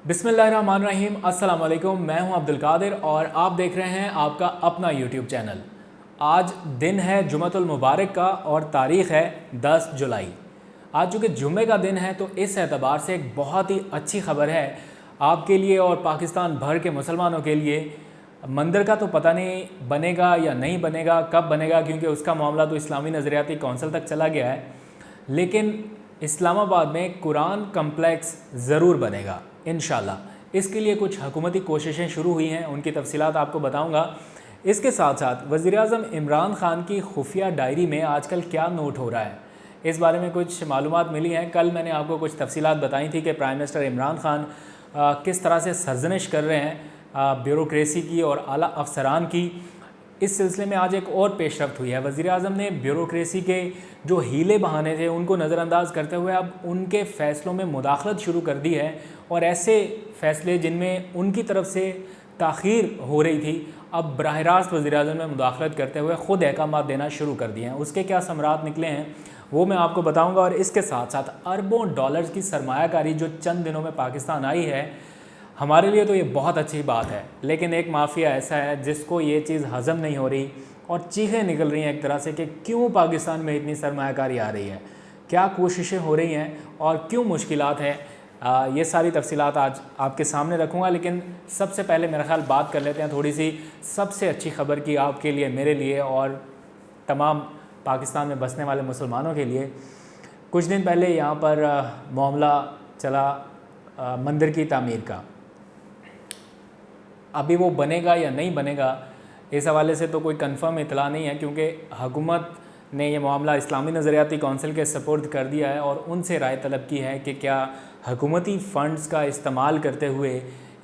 बिस्मिल्लाहिर्रहमानिर्रहीम, अस्सलाम वालेकुम। मैं हूं अब्दुल कादिर और आप देख रहे हैं आपका अपना यूट्यूब चैनल। आज दिन है जुमअतुल मुबारक का और तारीख़ है 10 जुलाई। आज चूँकि जुम्मे का दिन है तो इस एतबार से एक बहुत ही अच्छी ख़बर है आपके लिए और पाकिस्तान भर के मुसलमानों के लिए। मंदिर का तो पता नहीं बनेगा या नहीं बनेगा, कब बनेगा, क्योंकि उसका मामला तो इस्लामी नज़रियाती कौंसिल तक चला गया है, लेकिन इस्लामाबाद में कुरान कम्प्लेक्स ज़रूर बनेगा इंशाल्लाह। इसके लिए कुछ हुकूमती कोशिशें शुरू हुई हैं, उनकी तफसीलात आपको बताऊंगा। इसके साथ साथ वज़ीर-ए-आज़म इमरान ख़ान की खुफिया डायरी में आजकल क्या नोट हो रहा है, इस बारे में कुछ मालूमात मिली हैं। कल मैंने आपको कुछ तफसीलात बताई थी कि प्राइम मिनिस्टर इमरान ख़ान किस तरह से सरजनिश कर रहे हैं ब्यूरोक्रेसी की और आला अफसरान की। इस सिलसिले में आज एक और पेशरफ्त हुई है। वज़ीर-ए-आज़म ने ब्यूरोक्रेसी के जो हीले बहाने थे उनको नज़रअंदाज करते हुए अब उनके फ़ैसलों में मुदाखलत शुरू कर दी है, और ऐसे फ़ैसले जिनमें उनकी तरफ से ताख़ीर हो रही थी अब बराह रास्त वज़ीर-ए-आज़म ने मुदाखलत करते हुए ख़ुद अहकामात देना शुरू कर दिए हैं। उसके क्या समरात निकले हैं वो मैं आपको बताऊँगा। और इसके साथ साथ अरबों डॉलर्स की सरमायाकारी जो चंद दिनों में पाकिस्तान आई है, हमारे लिए तो ये बहुत अच्छी बात है, लेकिन एक माफिया ऐसा है जिसको ये चीज़ हज़म नहीं हो रही और चीखें निकल रही हैं एक तरह से कि क्यों पाकिस्तान में इतनी सरमायाकारी आ रही है, क्या कोशिशें हो रही हैं और क्यों मुश्किलात हैं। ये सारी तफसीलात आज आपके सामने रखूँगा, लेकिन सबसे पहले मेरा ख्याल बात कर लेते हैं थोड़ी सी सबसे अच्छी खबर की आपके लिए, मेरे लिए और तमाम पाकिस्तान में बसने वाले मुसलमानों के लिए। कुछ दिन पहले यहाँ पर मामला चला मंदिर की तामीर का। अभी वो बनेगा या नहीं बनेगा इस हवाले से तो कोई कंफर्म इतला नहीं है, क्योंकि हुकूमत ने ये मामला इस्लामी नज़रियाती कौंसिल के सपोर्ट कर दिया है और उनसे राय तलब की है कि क्या हुकूमती फ़ंड्स का इस्तेमाल करते हुए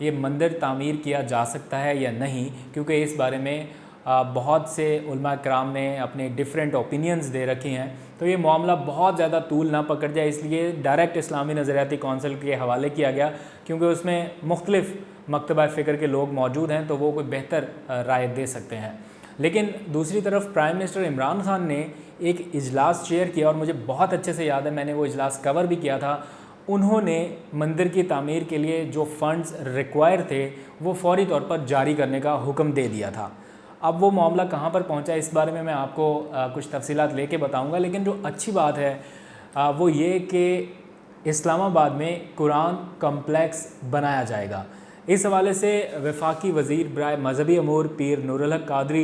ये मंदिर तामीर किया जा सकता है या नहीं, क्योंकि इस बारे में बहुत से उलमा कराम ने अपने डिफरेंट ओपिनियंस दे रखी हैं। तो ये मामला बहुत ज़्यादा तूल ना पकड़ जाए, इसलिए डायरेक्ट इस्लामी नज़रियाती कौंसिल के हवाले किया गया, क्योंकि उसमें मुख्तलिफ़ मकतबा फ़िक्र के लोग मौजूद हैं तो वो कोई बेहतर राय दे सकते हैं। लेकिन दूसरी तरफ प्राइम मिनिस्टर इमरान ख़ान ने एक इजलास चेयर किया और मुझे बहुत अच्छे से याद है, मैंने वो इजलास कवर भी किया था। उन्होंने मंदिर की तामीर के लिए जो फ़ंड्स रिक्वायर थे वो फ़ौरी तौर पर जारी करने का हुक्म दे दिया था। अब वो मामला कहाँ पर पहुँचा इस बारे में मैं आपको कुछ तफसीलात लेके बताऊँगा, लेकिन जो अच्छी बात है वो ये कि इस्लामाबाद में कुरान कम्प्लेक्स बनाया जाएगा। इस हवाले से वफाकी वज़ीर बराए मजहबी अमूर पीर नूरुल हक कादरी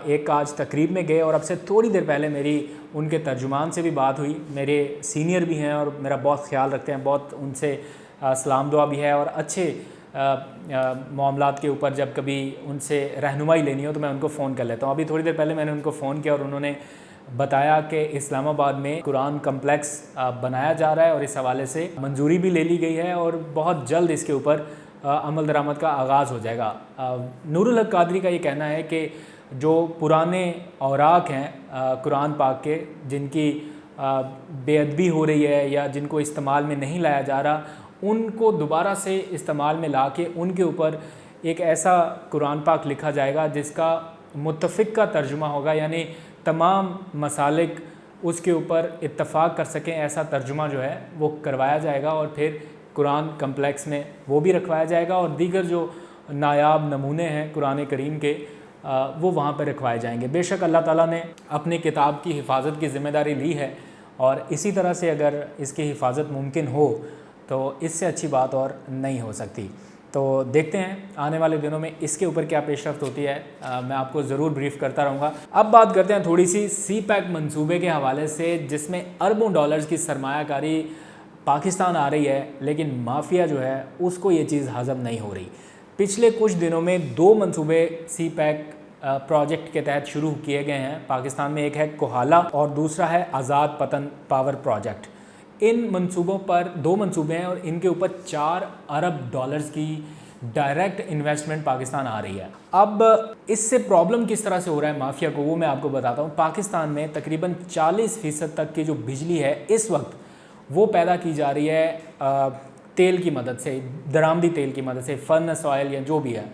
एक आज तकरीब में गए, और अब से थोड़ी देर पहले मेरी उनके तर्जुमान से भी बात हुई। मेरे सीनियर भी हैं और मेरा बहुत ख्याल रखते हैं, बहुत उनसे सलाम दुआ भी है, और अच्छे मामलात के ऊपर जब कभी उनसे रहनुमाई लेनी हो तो मैं उनको फ़ोन कर लेता हूँ। अभी थोड़ी देर पहले मैंने उनको फ़ोन किया और उन्होंने बताया कि इस्लामाबाद में कुरान कम्प्लेक्स बनाया जा रहा है और इस हवाले से मंजूरी भी ले ली गई है और बहुत जल्द इसके ऊपर अमल दरामद का आगाज़ हो जाएगा। नूरुल हक कादरी का ये कहना है कि जो पुराने औराक हैं कुरान पाक के, जिनकी बेअदबी हो रही है या जिनको इस्तेमाल में नहीं लाया जा रहा, उनको दोबारा से इस्तेमाल में ला के उनके ऊपर एक ऐसा कुरान पाक लिखा जाएगा जिसका मुत्तफ़िक़ का तर्जुमा होगा, यानी तमाम मसालिक उसके ऊपर इत्तफ़ाक़ कर सकें, ऐसा तर्जुमा जो है वो करवाया जाएगा और फिर कुरान कम्प्लेक्स में वो भी रखवाया जाएगा और दीगर जो नायाब नमूने हैं कुरान करीम के वो वहाँ पर रखवाए जाएंगे। बेशक अल्लाह ताला ने अपनी किताब की हिफाजत की ज़िम्मेदारी ली है और इसी तरह से अगर इसकी हिफाजत मुमकिन हो तो इससे अच्छी बात और नहीं हो सकती। तो देखते हैं आने वाले दिनों में इसके ऊपर क्या पेशरफ्त होती है, मैं आपको ज़रूर ब्रीफ़ करता रहूँगा। अब बात करते हैं थोड़ी सी CPEC मंसूबे के हवाले से, जिसमें अरबों डॉलर्स की सरमायाकारी पाकिस्तान आ रही है, लेकिन माफिया जो है उसको ये चीज़ हज़म नहीं हो रही। पिछले कुछ दिनों में 2 मंसूबे CPEC प्रोजेक्ट के तहत शुरू किए गए हैं पाकिस्तान में। एक है कोहाला और दूसरा है आज़ाद पतन पावर प्रोजेक्ट। इन मंसूबों पर 2 मंसूबे हैं और इनके ऊपर 4 अरब डॉलर्स की डायरेक्ट इन्वेस्टमेंट पाकिस्तान आ रही है। अब इससे प्रॉब्लम किस तरह से हो रहा है माफिया को वो मैं आपको बताता हूँ। पाकिस्तान में तकरीबन 40% तक की जो बिजली है इस वक्त वो पैदा की जा रही है तेल की मदद से, दरामदी तेल की मदद से, फर्नेस ऑयल या जो भी है,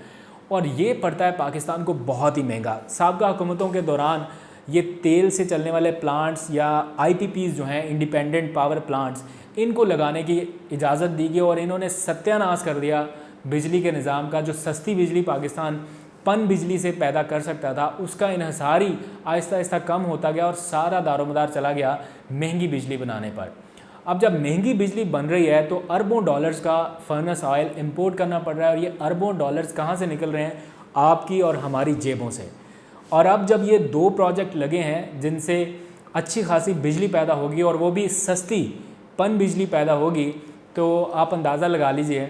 और ये पड़ता है पाकिस्तान को बहुत ही महंगा। साबका हुकूमतों के दौरान ये तेल से चलने वाले प्लांट्स या IPPs जो हैं, इंडिपेंडेंट पावर प्लांट्स, ان کو लगाने की इजाज़त दी गई और इन्होंने सत्यानाश कर दिया बिजली के निज़ाम का। जो सस्ती बिजली पाकिस्तान पन बिजली से पैदा कर सकता था, उसका इन्हिसार ही आहिस्ता आहिस्ता कम होता गया और सारा दारोमदार चला गया महंगी बिजली बनाने पर। अब जब महंगी बिजली बन रही है तो अरबों डॉलर्स का फर्नेस ऑयल इंपोर्ट करना पड़ रहा है, और ये अरबों डॉलर्स कहाँ से निकल रहे हैं? आपकी और हमारी जेबों से। और अब जब ये 2 प्रोजेक्ट लगे हैं जिनसे अच्छी खासी बिजली पैदा होगी और वो भी सस्ती पन बिजली पैदा होगी, तो आप अंदाज़ा लगा लीजिए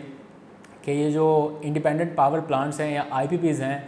कि ये जो इंडिपेंडेंट पावर प्लांट्स हैं या IPPs हैं,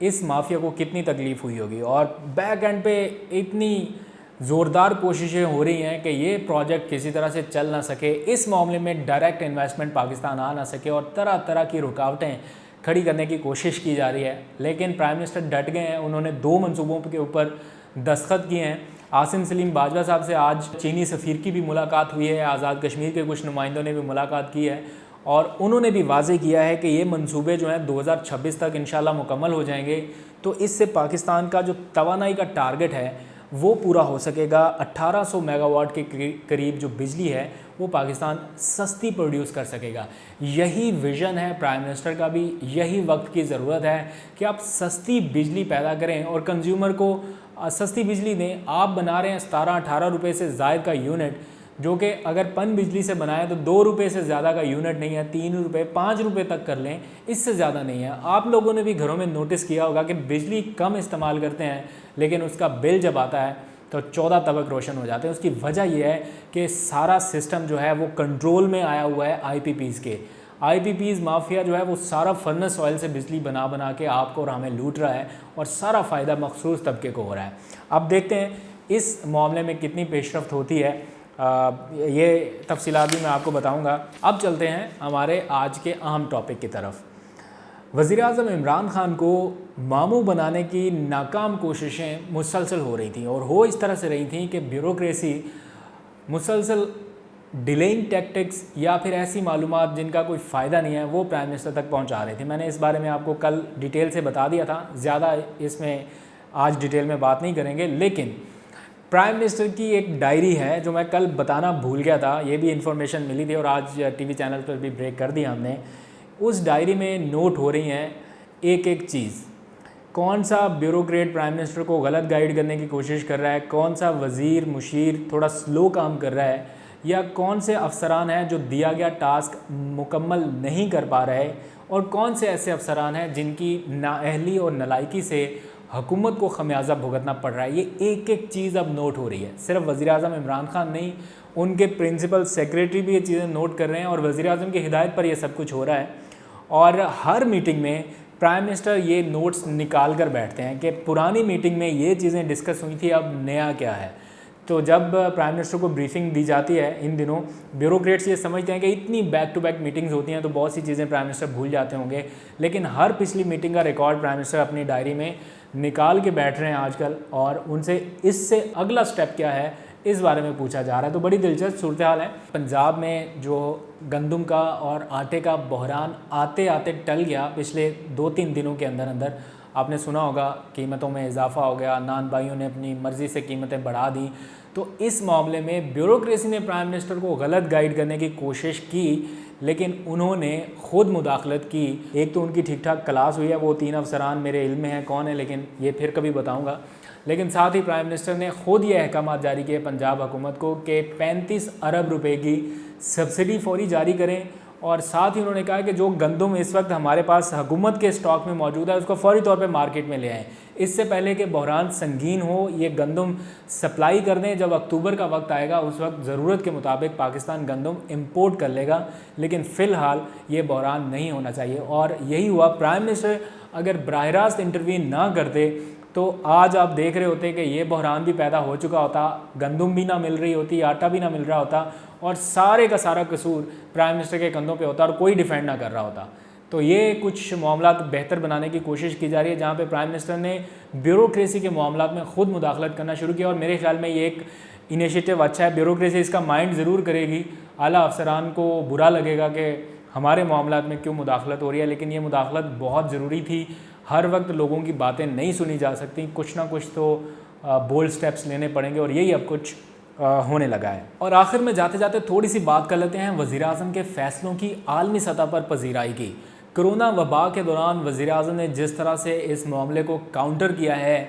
इस माफिया को कितनी तकलीफ़ हुई होगी। और बैक एंड पे इतनी ज़ोरदार कोशिशें हो रही हैं कि ये प्रोजेक्ट किसी तरह से चल ना सके, इस मामले में डायरेक्ट इन्वेस्टमेंट पाकिस्तान आ ना सके, और तरह तरह की रुकावटें खड़ी करने की कोशिश की जा रही है। लेकिन प्राइम मिनिस्टर डट गए हैं, उन्होंने 2 मंसूबों के ऊपर दस्तखत किए हैं। आसिम सलीम बाजवा साहब से आज चीनी सफ़ीर की भी मुलाकात हुई है, आज़ाद कश्मीर के कुछ नुमाइंदों ने भी मुलाकात की है, और उन्होंने भी वाज़े किया है कि ये मंसूबे जो हैं 2026 तक इंशाल्लाह मुकम्मल हो जाएंगे, तो इससे पाकिस्तान का जो तवानाई का टारगेट है वो पूरा हो सकेगा। 1800 मेगावाट के करीब जो बिजली है वो पाकिस्तान सस्ती प्रोड्यूस कर सकेगा। यही विज़न है प्राइम मिनिस्टर का भी, यही वक्त की ज़रूरत है कि आप सस्ती बिजली पैदा करें और कंज्यूमर को सस्ती बिजली दें। आप बना रहे हैं 17-18 रुपये से ज़ायद का यूनिट, जो कि अगर पन बिजली से बनाए तो 2 रुपये से ज़्यादा का यूनिट नहीं है, 3 रुपये 5 रुपये तक कर लें, इससे ज़्यादा नहीं है। आप लोगों ने भी घरों में नोटिस किया होगा कि बिजली कम इस्तेमाल करते हैं लेकिन उसका बिल जब आता है तो 14 तबक रोशन हो जाते हैं। उसकी वजह यह है कि सारा सिस्टम जो है वो कंट्रोल में आया हुआ है IPPs के। IPPs माफिया जो है वो सारा फर्नेस ऑयल से बिजली बना बना के आपको और हमें लूट रहा है, और सारा फ़ायदा मखसूस तबके को हो रहा है। अब देखते हैं इस मामले में कितनी पेशरफ्त होती है, ये तफसीलात भी मैं आपको बताऊंगा। अब चलते हैं हमारे आज के अहम टॉपिक की तरफ। वज़ीर-ए-आज़म इमरान खान को मामू बनाने की नाकाम कोशिशें मुसलसल हो रही थी, और हो इस तरह से रही थी कि ब्यूरोक्रेसी मुसलसल डिलेइंग टैक्टिक्स या फिर ऐसी मालूमात जिनका कोई फ़ायदा नहीं है वो प्राइम मिनिस्टर तक पहुंचा रही थी। मैंने इस बारे में आपको कल डिटेल से बता दिया था, ज़्यादा इसमें आज डिटेल में बात नहीं करेंगे। लेकिन प्राइम मिनिस्टर की एक डायरी है जो मैं कल बताना भूल गया था, ये भी इन्फॉर्मेशन मिली थी और आज TV चैनल पर भी ब्रेक कर दिया हमने। उस डायरी में नोट हो रही हैं एक एक चीज़, कौन सा ब्यूरोक्रेट प्राइम मिनिस्टर को गलत गाइड करने की कोशिश कर रहा है, कौन सा वज़ीर मुशीर थोड़ा स्लो काम कर रहा है, या कौन से अफसरान हैं जो दिया गया टास्क मुकम्मल नहीं कर पा रहे, और कौन से ऐसे अफसरान हैं जिनकी नाअहली और नलायकी से हुकूमत को खमियाजा भुगतना पड़ रहा है। ये एक एक चीज़ अब नोट हो रही है। सिर्फ वज़ीर-ए-आज़म इमरान खान नहीं, उनके प्रिंसिपल सेक्रेटरी भी ये चीज़ें नोट कर रहे हैं, और वज़ीर-ए-आज़म की हिदायत पर ये सब कुछ हो रहा है। और हर मीटिंग में प्राइम मिनिस्टर ये नोट्स निकाल कर बैठते हैं कि पुरानी मीटिंग में ये चीज़ें डिस्कस हुई थी, अब नया क्या है। तो जब प्राइम मिनिस्टर को ब्रीफिंग दी जाती है इन दिनों, ब्यूरोक्रेट्स ये समझते हैं कि इतनी बैक टू बैक मीटिंग्स होती हैं तो बहुत सी चीज़ें प्राइम मिनिस्टर भूल जाते होंगे, लेकिन हर पिछली मीटिंग का रिकॉर्ड प्राइम मिनिस्टर अपनी डायरी में निकाल के बैठ रहे हैं आजकल, और उनसे इससे अगला स्टेप क्या है इस बारे में पूछा जा रहा है। तो बड़ी दिलचस्प सूरत हाल है। पंजाब में जो गंदम का और आटे का बहरान आते आते टल गया पिछले 2-3 दिनों के अंदर अंदर, आपने सुना होगा कीमतों में इजाफा हो गया, नान भाइयों ने अपनी मर्ज़ी से कीमतें बढ़ा दी। तो इस मामले में ब्यूरोक्रेसी ने प्राइम मिनिस्टर को गलत गाइड करने की कोशिश की, लेकिन उन्होंने ख़ुद मुदाखलत की। एक तो उनकी ठीक ठाक क्लास हुई है, वो 3 अफसरान मेरे इल्म में हैं कौन है, लेकिन ये फिर कभी बताऊंगा। लेकिन साथ ही प्राइम मिनिस्टर ने ख़ुद ये अहकाम जारी किए पंजाब हुकूमत को कि 35 अरब रुपए की सब्सिडी फौरी जारी करें, और साथ ही उन्होंने कहा कि जो गंदम इस वक्त हमारे पास हुकूमत के स्टॉक में मौजूद है उसको फौरी तौर पे मार्केट में ले आएँ, इससे पहले कि बहरान संगीन हो। ये गंदम सप्लाई कर दें, जब अक्टूबर का वक्त आएगा उस वक्त ज़रूरत के मुताबिक पाकिस्तान गंदम इंपोर्ट कर लेगा, लेकिन फ़िलहाल ये बहरान नहीं होना चाहिए। और यही हुआ। प्राइम मिनिस्टर अगर बराह रास्त इंटरवीन ना करते तो आज आप देख रहे होते कि ये बहरान भी पैदा हो चुका होता, गंदम भी ना मिल रही होती, आटा भी ना मिल रहा होता, और सारे का सारा कसूर प्राइम मिनिस्टर के कंधों पे होता और कोई डिफेंड ना कर रहा होता। तो ये कुछ मामला बेहतर बनाने की कोशिश की जा रही है, जहाँ पे प्राइम मिनिस्टर ने ब्यूरोक्रेसी के मामला में ख़ुद मुदाखलत करना शुरू किया, और मेरे ख्याल में ये एक इनिशिएटिव अच्छा है। ब्यूरोक्रेसी इसका माइंड ज़रूर करेगी, आला अफसरान को बुरा लगेगा कि हमारे मामलात में क्यों मुदाखलत हो रही है, लेकिन ये मुदाखलत बहुत ज़रूरी थी। हर वक्त लोगों की बातें नहीं सुनी जा सकती, कुछ ना कुछ तो बोल्ड स्टेप्स लेने पड़ेंगे, और यही अब कुछ ہونے لگا ہے۔ اور آخر میں جاتے جاتے تھوڑی سی بات کر لیتے ہیں وزیر اعظم کے فیصلوں کی عالمی سطح پر پذیرائی کی۔ کرونا وبا کے دوران وزیر اعظم نے جس طرح سے اس معاملے کو کاؤنٹر کیا ہے،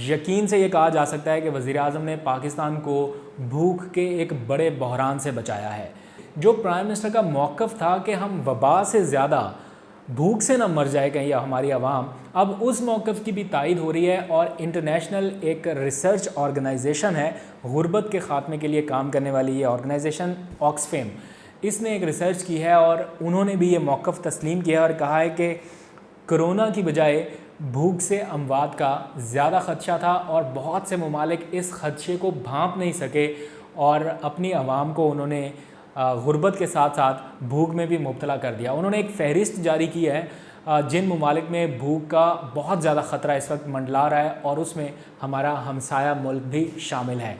یقین سے یہ کہا جا سکتا ہے کہ وزیر اعظم نے پاکستان کو بھوک کے ایک بڑے بحران سے بچایا ہے۔ جو پرائم منسٹر کا موقف تھا کہ ہم وبا سے زیادہ بھوک سے نہ مر جائے کہیں ہماری عوام، اب اس موقف کی بھی تائید ہو رہی ہے، اور انٹرنیشنل ایک ریسرچ آرگنائزیشن ہے غربت کے خاتمے کے لیے کام کرنے والی یہ آرگنائزیشن آکسفیم، اس نے ایک ریسرچ کی ہے اور انہوں نے بھی یہ موقف تسلیم کیا اور کہا ہے کہ کرونا کی بجائے بھوک سے اموات کا زیادہ خدشہ تھا، اور بہت سے ممالک اس خدشے کو بھانپ نہیں سکے اور اپنی عوام کو انہوں نے غربت کے ساتھ ساتھ بھوک میں بھی مبتلا کر دیا۔ انہوں نے ایک فہرست جاری کی ہے جن ممالک میں بھوک کا بہت زیادہ خطرہ اس وقت منڈلا رہا ہے، اور اس میں ہمارا ہمسایہ ملک بھی شامل ہے۔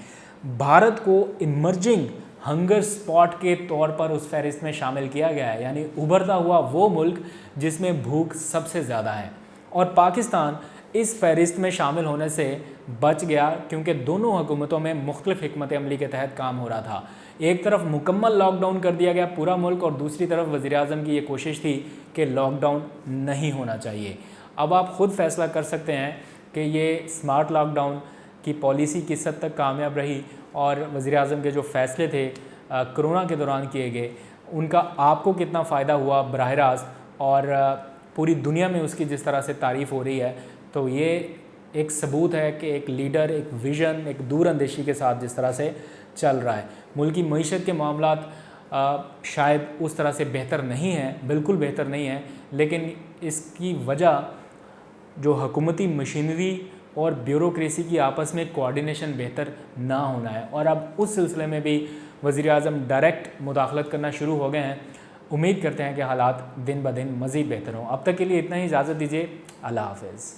بھارت کو ایمرجنگ ہنگر سپاٹ کے طور پر اس فہرست میں شامل کیا گیا ہے، یعنی ابھرتا ہوا وہ ملک جس میں بھوک سب سے زیادہ ہے، اور پاکستان اس فہرست میں شامل ہونے سے بچ گیا کیونکہ دونوں حکومتوں میں مختلف حکمت عملی کے تحت کام ہو رہا تھا۔ ایک طرف مکمل لاک ڈاؤن کر دیا گیا پورا ملک، اور دوسری طرف وزیر اعظم کی یہ کوشش تھی کہ لاک ڈاؤن نہیں ہونا چاہیے۔ اب آپ خود فیصلہ کر سکتے ہیں کہ یہ سمارٹ لاک ڈاؤن کی پالیسی کس حد تک کامیاب رہی، اور وزیر اعظم کے جو فیصلے تھے کرونا کے دوران کیے گئے ان کا آپ کو کتنا فائدہ ہوا براہ راست، اور پوری دنیا میں اس کی جس طرح سے تعریف ہو رہی ہے، تو یہ ایک ثبوت ہے کہ ایک لیڈر ایک ویژن ایک دور اندیشی کے ساتھ جس طرح سے چل رہا ہے۔ ملکی معیشت کے معاملات شاید اس طرح سے بہتر نہیں ہیں، بالکل بہتر نہیں ہیں، لیکن اس کی وجہ جو حکومتی مشینری اور بیوروکریسی کی آپس میں کوارڈینیشن بہتر نہ ہونا ہے، اور اب اس سلسلے میں بھی وزیر اعظم ڈائریکٹ مداخلت کرنا شروع ہو گئے ہیں۔ امید کرتے ہیں کہ حالات دن بدن مزید بہتر ہوں۔ اب تک کے لیے اتنا ہی، اجازت دیجیے، اللہ حافظ۔